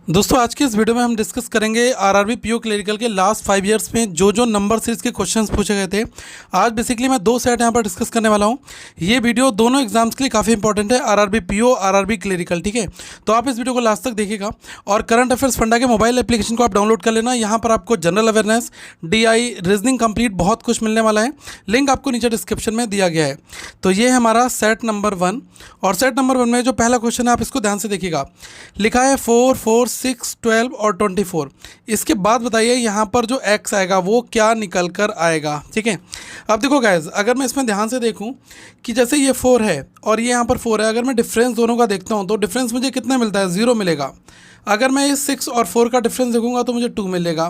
दोस्तों आज के इस वीडियो में हम डिस्कस करेंगे आरआरबी पीओ क्लरिकल के लास्ट 5 इयर्स में जो नंबर सीरीज के क्वेश्चंस पूछे गए थे। आज बेसिकली मैं दो सेट यहाँ पर डिस्कस करने वाला हूँ। ये वीडियो दोनों एग्जाम्स के लिए काफ़ी इंपॉर्टेंट है, आरआरबी पीओ, आरआरबी क्लरिकल। ठीक है, तो आप इस वीडियो को लास्ट तक देखिएगा। और करंट अफेयर्स फंडा के मोबाइल एप्लीकेशन को आप डाउनलोड कर लेना। यहाँ पर आपको general awareness, DI, reasoning complete बहुत कुछ मिलने वाला है। लिंक आपको नीचे डिस्क्रिप्शन में दिया गया है। तो ये है हमारा सेट नंबर 1। और सेट नंबर 1 में जो पहला क्वेश्चन है आप इसको ध्यान से देखिएगा। लिखा है 4, 4, 6, 12 और 24। इसके बाद बताइए यहाँ पर जो x आएगा वो क्या निकल कर आएगा। ठीक है, अब देखो गाइज, अगर मैं इसमें ध्यान से देखूं कि जैसे ये 4 है और ये यहाँ पर 4 है, अगर मैं डिफरेंस दोनों का देखता हूँ तो डिफरेंस मुझे कितना मिलता है, 0 मिलेगा। अगर मैं ये 6 और 4 का डिफरेंस देखूंगा तो मुझे 2 मिलेगा।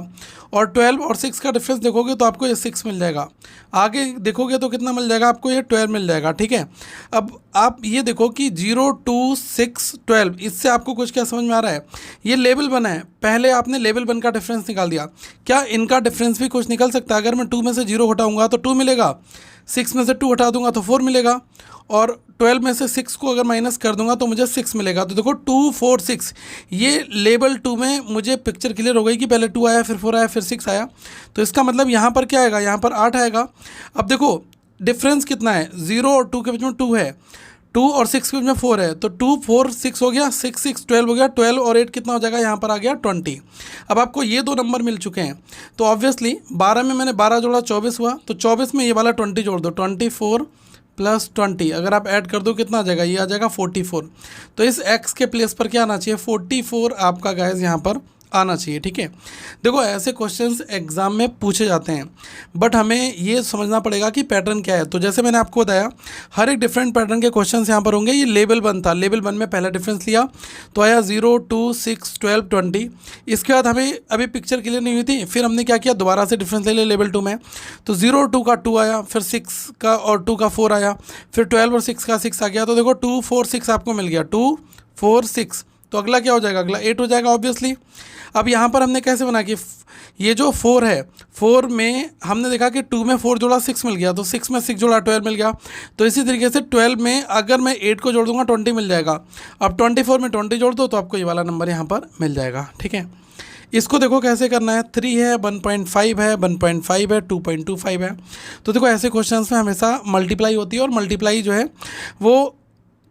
और 12 और 6 का डिफरेंस देखोगे तो आपको ये 6 मिल जाएगा। आगे देखोगे तो कितना मिल जाएगा, आपको ये 12 मिल जाएगा। ठीक है, अब आप ये देखो कि 0, 2, 6, 12, इससे आपको कुछ क्या समझ में आ रहा है। ये लेवल 1 है, पहले आपने लेवल 1 का डिफरेंस निकाल दिया। क्या इनका डिफरेंस भी कुछ निकल सकता है? अगर मैं 2 में से 0 हटाऊंगा तो 2 मिलेगा, 6 में से 2 हटा दूंगा तो 4 मिलेगा, और 12 में से 6 को अगर माइनस कर दूंगा तो मुझे 6 मिलेगा। तो देखो 2, 4, 6, ये लेवल 2 में मुझे पिक्चर क्लियर हो गई कि पहले 2 आया, फिर 4 आया, फिर 6 आया। तो इसका मतलब यहाँ पर क्या आएगा, यहाँ पर 8 आएगा। अब देखो डिफरेंस कितना है, 0 और 2 के बीच में 2 है, 2 और 6 के बीच में 4 है, तो 2, 4, 6 हो गया, 6, 6, 12 हो गया, 12 और 8 कितना हो जाएगा, यहाँ पर आ गया 20। अब आपको ये दो नंबर मिल चुके हैं, तो ऑब्वियसली 12 में मैंने 12 जोड़ा 24 हुआ, तो 24 में ये वाला 20 जोड़ दो, 24 प्लस 20, अगर आप ऐड कर दो कितना आ जाएगा, ये आ जाएगा 44। तो इस x के प्लेस पर क्या आना चाहिए, 44 आपका गाइस यहाँ पर आना चाहिए। ठीक है, देखो ऐसे क्वेश्चंस एग्जाम में पूछे जाते हैं, बट हमें ये समझना पड़ेगा कि पैटर्न क्या है। तो जैसे मैंने आपको बताया, हर एक डिफरेंट पैटर्न के क्वेश्चंस यहाँ पर होंगे। ये लेवल 1 था, लेवल 1 में पहला डिफरेंस लिया तो आया 0, 2, 6, 12, 20। इसके बाद हमें अभी पिक्चर क्लियर नहीं हुई थी, फिर हमने क्या किया, दोबारा से डिफरेंस ले लिया लेवल 2 में। तो 0 और 2 का 2 आया, फिर 6 का और 2 का 4 आया, फिर 12 और 6 का 6 आ गया। तो देखो 2, 4, 6 आपको मिल गया, 2, 4, 6। तो अगला क्या हो जाएगा, अगला 8 हो जाएगा ऑब्वियसली। अब यहाँ पर हमने कैसे बना कि ये जो 4 है, 4 में हमने देखा कि 2 में 4 जोड़ा 6 मिल गया, तो 6 में 6 जोड़ा 12 मिल गया। तो इसी तरीके से 12 में अगर मैं 8 को जोड़ दूंगा 20 मिल जाएगा। अब 24 में 20 जोड़ दो तो आपको ये वाला नंबर यहाँ पर मिल जाएगा। ठीक है, इसको देखो कैसे करना है, 3 है, 1.5 है, 1.5 है, 2.25 है। तो देखो ऐसे क्वेश्चन में हमेशा मल्टीप्लाई होती है, और मल्टीप्लाई जो है वो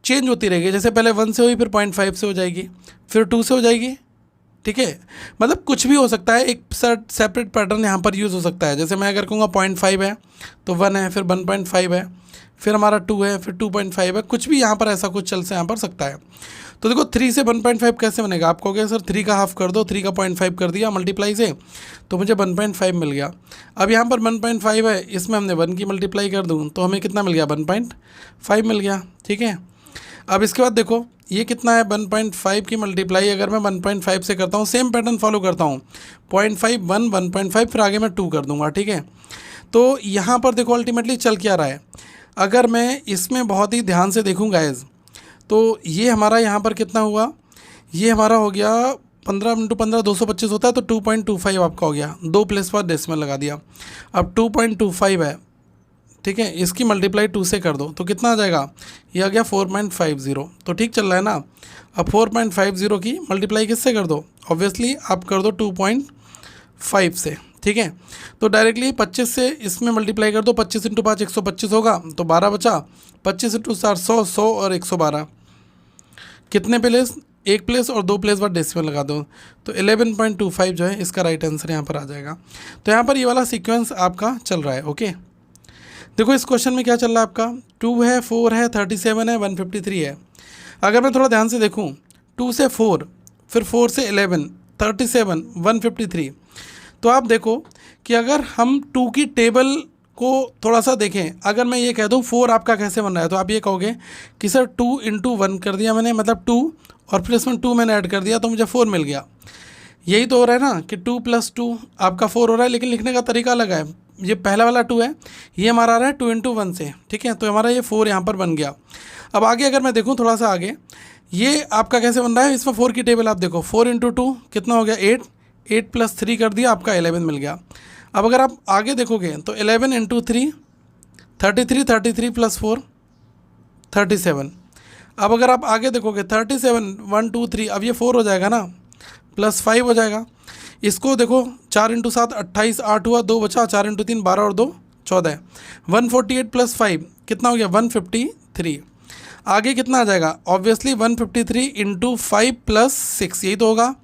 चेंज होती रहेगी। जैसे पहले 1 से हुई, फिर 0.5 से हो जाएगी, फिर 2 से हो जाएगी। ठीक है, मतलब कुछ भी हो सकता है, एक सेपरेट पैटर्न यहाँ पर यूज़ हो सकता है। जैसे मैं अगर कहूँगा 0.5 है तो 1 है, फिर 1.5 है, फिर हमारा 2 है, फिर 2.5 है, कुछ भी यहाँ पर ऐसा कुछ चल से यहाँ पर सकता है। तो देखो 3 से 1.5 कैसे बनेगा, आप कहोगे सर 3 का हाफ कर दो, 3 का 0.5 कर दिया मल्टीप्लाई से, तो मुझे 1.5 मिल गया। अब यहाँ पर 1.5 है, इसमें हमने 1 की मल्टीप्लाई कर दूँ तो हमें कितना मिल गया, 1.5 मिल गया। ठीक है, अब इसके बाद देखो ये कितना है, 1.5 की मल्टीप्लाई अगर मैं 1.5 से करता हूँ, सेम पैटर्न फॉलो करता हूँ, 0.5, 1, 1.5, फिर आगे मैं 2 कर दूँगा। ठीक है, तो यहाँ पर देखो अल्टीमेटली चल क्या रहा है। अगर मैं इसमें बहुत ही ध्यान से देखूँ गाइज, तो ये हमारा यहाँ पर कितना हुआ, ये हमारा हो गया 15 × 15 225 होता है, तो 2.25 आपका हो गया, 2 प्लेस पर डेसिमल लगा दिया। अब 2.25 है, ठीक है, इसकी मल्टीप्लाई 2 से कर दो तो कितना आ जाएगा, ये आ गया 4.50। तो ठीक चल रहा है ना। अब 4.50 की मल्टीप्लाई किससे कर दो, ऑब्वियसली आप कर दो 2.5 से। ठीक है, तो डायरेक्टली 25 से इसमें मल्टीप्लाई कर दो, 25 × 5 125 होगा, तो 12 बचा, 25 × 4 100, 100 और 112, कितने प्लेस, एक प्लेस और 2 प्लेस बाद डेसिमल लगा दो, तो 11.25 जो है इसका राइट आंसर यहाँ पर आ जाएगा। तो यहाँ पर ये वाला सीक्वेंस आपका चल रहा है। ओके, देखो इस क्वेश्चन में क्या चल रहा है आपका, 2 है, 4 है, 37 है, 153 है। अगर मैं थोड़ा ध्यान से देखूं, 2 से 4, फिर 4 से 11, 37, 153, तो आप देखो कि अगर हम 2 की टेबल को थोड़ा सा देखें, अगर मैं ये कह दूं 4 आपका कैसे बन रहा है, तो आप ये कहोगे कि सर 2 × 1 कर दिया मैंने, मतलब 2 और फिर इसमें 2 मैंने ऐड कर दिया तो मुझे 4 मिल गया। यही तो हो रहा है ना कि 2 + 2 आपका 4 हो रहा है, लेकिन लिखने का तरीका अलग है। ये पहला वाला 2 है, ये हमारा आ रहा है 2 × 1 से। ठीक है, तो हमारा ये 4 यहाँ पर बन गया। अब आगे अगर मैं देखूँ थोड़ा सा आगे, ये आपका कैसे बन रहा है, इसमें 4 की टेबल आप देखो, 4 × 2 कितना हो गया, 8, 8 + 3 कर दिया, आपका 11 मिल गया। अब अगर आप आगे देखोगे तो 11 × 3 33, 33 + 4 37। अब अगर आप आगे देखोगे 37, 1, 2, 3, अब ये 4 हो जाएगा ना, +5 हो जाएगा। इसको देखो 4 इंटू 7 28, 8 हुआ, 2 बचा, 4 इंटू 3 12 और 2 14। 148 + 5 कितना हो गया? 153। आगे कितना आ जाएगा? ऑब्वियसली 153 इंटू 5 + 6, यही तो होगा।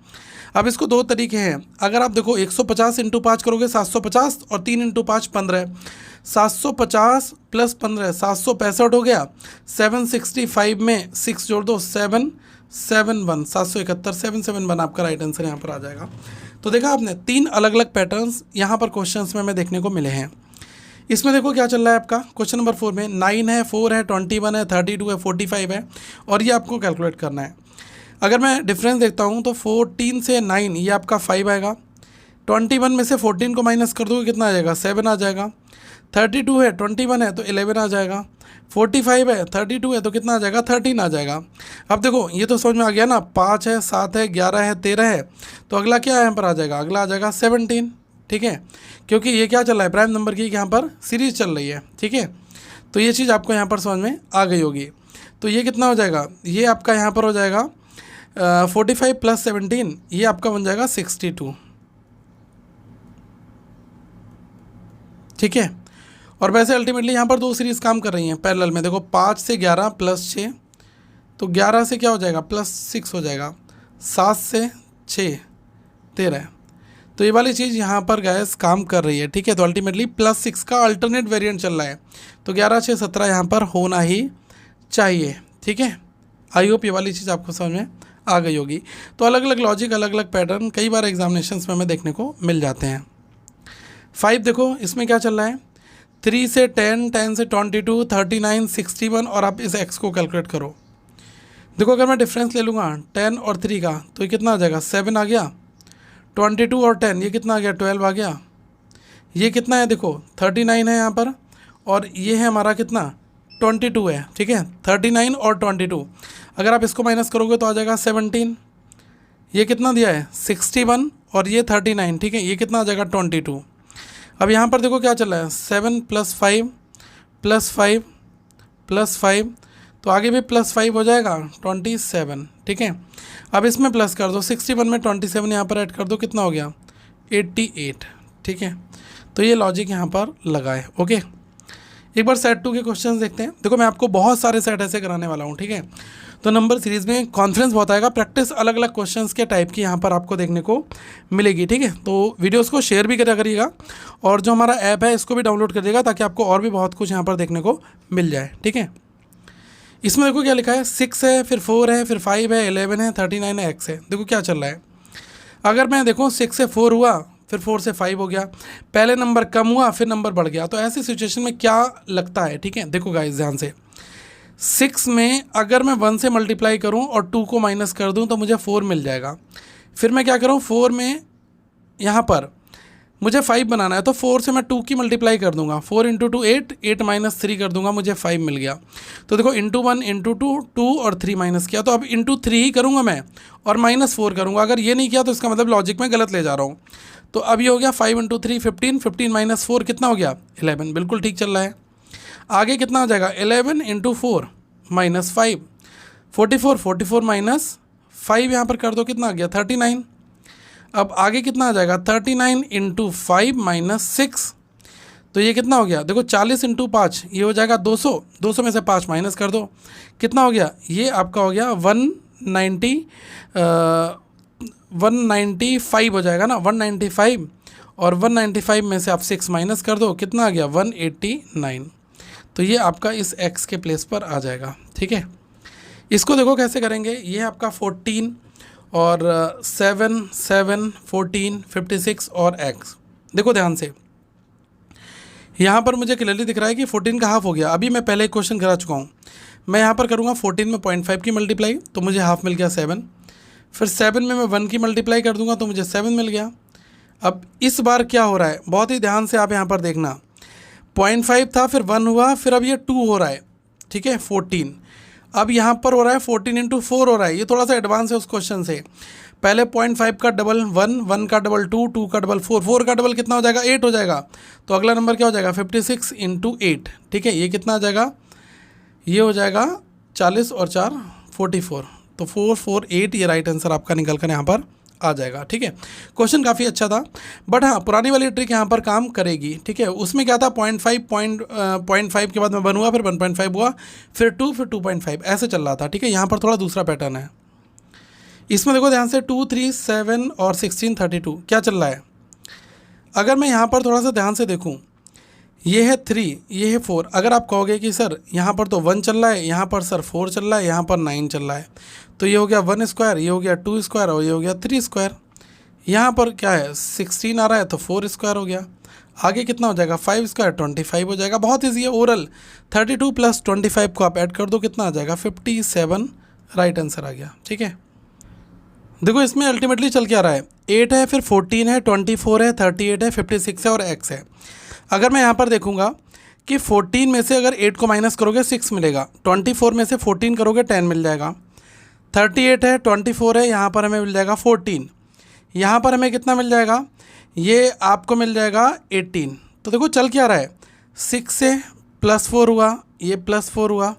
अब इसको दो तरीके हैं, अगर आप देखो 150 इंटू 5 करोगे 750, और 3 इंटू 5 15। 750 + 15 765 हो गया। 765 में 6 जोड़ दो, 771 771 771 आपका राइट आंसर यहाँ पर आ जाएगा। तो देखा आपने, 3 अलग अलग पैटर्न्स यहाँ पर क्वेश्चंस में हमें देखने को मिले हैं। इसमें देखो क्या चल रहा है आपका क्वेश्चन नंबर 4 में 9 है, 4 है, 21 है, 32 है, 45 है, और ये आपको कैलकुलेट करना है। अगर मैं डिफरेंस देखता हूँ तो 14 से 9 ये आपका 5 आएगा। 21 में से 14 को माइनस कर दोगे कितना आ जाएगा? 7 आ जाएगा। 32 है, 21 है तो 11 आ जाएगा। 45 है, 32 है तो कितना आ जाएगा? 13 आ जाएगा। अब देखो ये तो समझ में आ गया ना, 5 है, 7 है, 11 है, 13 है, तो अगला क्या यहाँ पर आ जाएगा? अगला आ जाएगा 17। ठीक है, क्योंकि ये क्या चल रहा है? प्राइम नंबर की यहाँ पर सीरीज चल रही है। ठीक है, तो ये चीज़ आपको यहाँ पर समझ में आ गई होगी। तो ये कितना हो जाएगा? ये आपका यहाँ पर हो जाएगा 45 + 17, ये आपका बन जाएगा 62। ठीक है, और वैसे अल्टीमेटली यहाँ पर दो सीरीज़ काम कर रही हैं पैरेलल में। देखो 5 से 11 + 6, तो 11 से क्या हो जाएगा? +6 हो जाएगा। 7 से 6 13, तो ये वाली चीज़ यहाँ पर गैस काम कर रही है। ठीक है, तो अल्टीमेटली +6 का अल्टरनेट वेरिएंट चल रहा है, तो 11 6 17 यहाँ पर होना ही चाहिए। ठीक है, आई होप ये वाली चीज़ आपको समझ में आ गई होगी। तो अलग अलग लॉजिक, अलग अलग पैटर्न कई बार एग्जामिनेशंस में हमें देखने को मिल जाते हैं। 5 देखो इसमें क्या चल रहा है? 3 से 10, 10 से 22, 39, 61, और आप इस x को कैलकुलेट करो। देखो अगर मैं डिफरेंस ले लूँगा 10 और 3 का, तो ये कितना आ जाएगा? 7 आ गया। 22 और 10 ये कितना आ गया? 12 आ गया। ये कितना है? देखो 39 है यहाँ पर, और ये है हमारा कितना? 22 है। ठीक है, 39 और 22, अगर आप इसको माइनस करोगे तो आ जाएगा 17। ये कितना दिया है? 61, और ये 39। ठीक है, ये कितना आ जाएगा? 22। अब यहाँ पर देखो क्या चल रहा है? 7 + 5 + 5 + 5, तो आगे भी +5 हो जाएगा 27। ठीक है, अब इसमें प्लस कर दो, 61 में 27 यहाँ पर ऐड कर दो, कितना हो गया? 88। ठीक है, तो ये लॉजिक यहाँ पर लगा है। ओके, एक बार सेट 2 के क्वेश्चंस देखते हैं। देखो मैं आपको बहुत सारे सेट ऐसे कराने वाला हूँ। ठीक है, तो नंबर सीरीज़ में कॉन्फिडेंस बहुत आएगा, प्रैक्टिस अलग अलग क्वेश्चंस के टाइप की यहाँ पर आपको देखने को मिलेगी। ठीक है, तो वीडियोस को शेयर भी करिएगा, और जो हमारा ऐप है इसको भी डाउनलोड करिएगा, ताकि आपको और भी बहुत कुछ यहाँ पर देखने को मिल जाए। ठीक है, इसमें देखो क्या लिखा है? 6 है, फिर 4 है, फिर 5 है, 11 है, 39 है, x है। देखो क्या चल रहा है, अगर मैं देखो 6 से 4 हुआ, फिर 4 से 5 हो गया, पहले नंबर कम हुआ फिर नंबर बढ़ गया, तो ऐसी सिचुएशन में क्या लगता है? ठीक है, देखो गाइस ध्यान से, 6 में अगर मैं 1 से मल्टीप्लाई करूं और 2 को माइनस कर दूं तो मुझे 4 मिल जाएगा। फिर मैं क्या करूं? 4 में यहाँ पर मुझे 5 बनाना है, तो 4 से मैं 2 की मल्टीप्लाई कर दूंगा, 4 × 2 8, 8 - 3 कर दूंगा, मुझे 5 मिल गया। तो देखो इंटू 1 इंटू 2, 2 और 3 माइनस किया, तो अब इंटू 3 ही करूंगा मैं, और -4 करूंगा। अगर ये नहीं किया तो इसका मतलब लॉजिक में गलत ले जा रहा हूँ। तो अब ये हो गया 5 × 3 15, 15 - 4 कितना हो गया? 11। बिल्कुल ठीक चल रहा है। आगे कितना हो जाएगा? 11 × 4 -5, 44, 44 - 5 यहाँ पर कर दो, कितना आ गया? 39। अब आगे कितना आ जाएगा? 39 × 5 - 6, तो ये कितना हो गया? देखो 40 × 5 ये हो जाएगा 200, 200 में से 5 माइनस कर दो, कितना हो गया? ये आपका हो गया 195 हो जाएगा ना, 195, और 195 में से आप 6 माइनस कर दो, कितना आ गया? 189। तो ये आपका इस x के प्लेस पर आ जाएगा। ठीक है, इसको देखो कैसे करेंगे। ये आपका 14 और 7 7 14 56 और x। देखो ध्यान से, यहाँ पर मुझे क्लियरली दिख रहा है कि 14 का हाफ हो गया। अभी मैं पहले एक क्वेश्चन करा चुका हूँ, मैं यहाँ पर करूँगा 14 में 0.5 की मल्टीप्लाई, तो मुझे हाफ मिल गया 7। फिर 7 में मैं 1 की मल्टीप्लाई कर दूंगा, तो मुझे 7 मिल गया। अब इस बार क्या हो रहा है, बहुत ही ध्यान से आप यहाँ पर देखना, 0.5 था, फिर 1 हुआ, फिर अब ये 2 हो रहा है। ठीक है, 14, अब यहाँ पर हो रहा है 14 × 4 हो रहा है। ये थोड़ा सा एडवांस है उस क्वेश्चन से। पहले 0.5 का डबल 1, 1 का डबल 2, 2 का डबल 4, 4 का डबल कितना हो जाएगा? 8 हो जाएगा। तो अगला नंबर क्या हो जाएगा? 56 × 8। ठीक है, ये कितना आ जाएगा? ये हो जाएगा 40 और 4 44, तो 448 ये राइट आंसर आपका निकल कर यहाँ पर आ जाएगा। ठीक है, क्वेश्चन काफ़ी अच्छा था, बट हाँ पुरानी वाली ट्रिक यहाँ पर काम करेगी। ठीक है, उसमें क्या था 0.5 के बाद मैं 1 हुआ, फिर 1.5 हुआ, फिर 2, फिर 2.5 ऐसे चल रहा था। ठीक है, यहाँ पर थोड़ा दूसरा पैटर्न है। इसमें देखो ध्यान से 2, 3, 7 और 16, 32 क्या चल रहा है। अगर मैं यहाँ पर थोड़ा सा ध्यान से देखूँ, ये है 3, ये है 4। अगर आप कहोगे कि सर यहाँ पर तो 1 चल रहा है, यहाँ पर सर 4 चल रहा है, यहाँ पर 9 चल रहा है, तो ये हो गया 1 स्क्वायर, ये हो गया 2 स्क्वायर और ये हो गया 3 स्क्वायर। यहाँ पर क्या है 16 आ रहा है तो 4 स्क्वायर हो गया। आगे कितना हो जाएगा 5 स्क्वायर 25 हो जाएगा। बहुत ईजी है ओरल। 32 + 25 को आप ऐड कर दो, कितना आ जाएगा 57, राइट आंसर आ गया। ठीक है, देखो इसमें अल्टीमेटली चल क्या रहा है, 8 है, फिर 14 है, 24 है, 38 है, 56 है और x है। अगर मैं यहाँ पर देखूँगा कि 14 में से अगर 8 को माइनस करोगे 6 मिलेगा, 24 में से 14 करोगे 10 मिल जाएगा, 38 है, 24 है, यहाँ पर हमें मिल जाएगा 14, यहाँ पर हमें कितना मिल जाएगा, ये आपको मिल जाएगा 18। तो देखो चल क्या रहा है, 6 से +4 हुआ, ये +4 हुआ,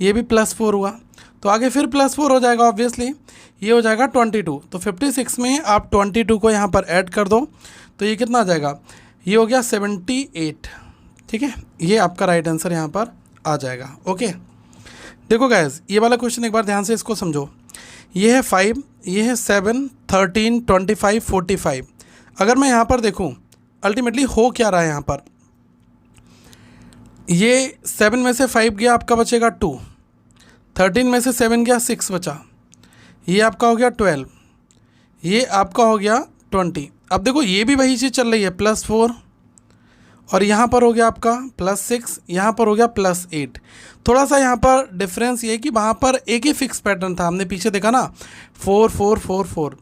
ये भी +4 हुआ, तो आगे फिर +4 हो जाएगा ऑब्वियसली, ये हो जाएगा 22। तो 56 में आप 22 को यहाँ पर ऐड कर दो तो ये कितना आ जाएगा, ये हो गया 78। ठीक है, ये आपका राइट आंसर यहाँ पर आ जाएगा। ओके, देखो गाइस ये वाला क्वेश्चन एक बार ध्यान से इसको समझो। ये है 5, ये है 7, 13, 25, 45। अगर मैं यहाँ पर देखूँ अल्टीमेटली हो क्या रहा है, यहाँ पर ये 7 में से 5 गया, आपका बचेगा 2, 13 में से 7 गया 6 बचा, ये आपका हो गया 12, ये आपका हो गया 20। अब देखो ये भी वही चीज़ चल रही है, +4 और यहाँ पर हो गया आपका +6, यहाँ पर हो गया +8। थोड़ा सा यहाँ पर डिफरेंस ये है कि वहाँ पर एक ही फिक्स पैटर्न था, हमने पीछे देखा ना 4 4 4 4,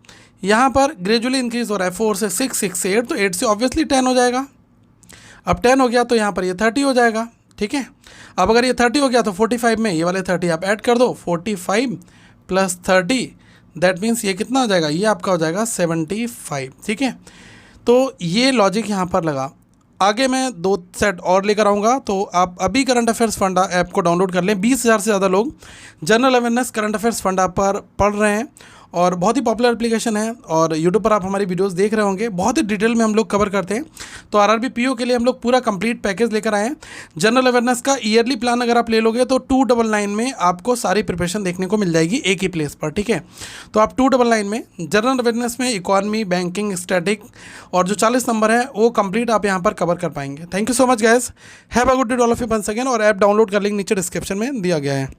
यहाँ पर ग्रेजुअली इंक्रीज हो रहा है, 4 से 6, 6 से 8, तो 8 से ऑब्वियसली 10 हो जाएगा। अब 10 हो गया तो यहाँ पर ये 30 हो जाएगा। ठीक है, अब अगर ये 30 हो गया तो 45 में ये वाले 30 आप ऐड कर दो, 45 + 30 दैट मीन्स ये कितना हो जाएगा, ये आपका हो जाएगा 75। ठीक है, तो ये लॉजिक यहाँ पर लगा। आगे मैं 2 सेट और लेकर आऊँगा, तो आप अभी करंट अफेयर्स फंडा ऐप को डाउनलोड कर लें। 20,000 से ज़्यादा लोग general awareness current affairs funda पर पढ़ रहे हैं और बहुत ही पॉपुलर एप्लीकेशन है, और यूट्यूब पर आप हमारी वीडियोस देख रहे होंगे, बहुत ही डिटेल में हम लोग कवर करते हैं। तो आरआरबी पीओ के लिए हम लोग पूरा कंप्लीट पैकेज लेकर आए हैं। जनरल अवेयरनेस का ईयरली प्लान अगर आप ले लोगे तो 299 में आपको सारी प्रिपरेशन देखने को मिल जाएगी एक ही प्लेस पर। ठीक है, तो आप 299 में जनरल अवेयरनेस में इकोनॉमी, बैंकिंग, स्टैटिक और जो 40 नंबर है वो कंप्लीट आप यहाँ पर कवर कर पाएंगे। Thank you so much guys, have a good day all of you once again. और ऐप डाउनलोड कर लिंक नीचे डिस्क्रिप्शन में दिया गया है।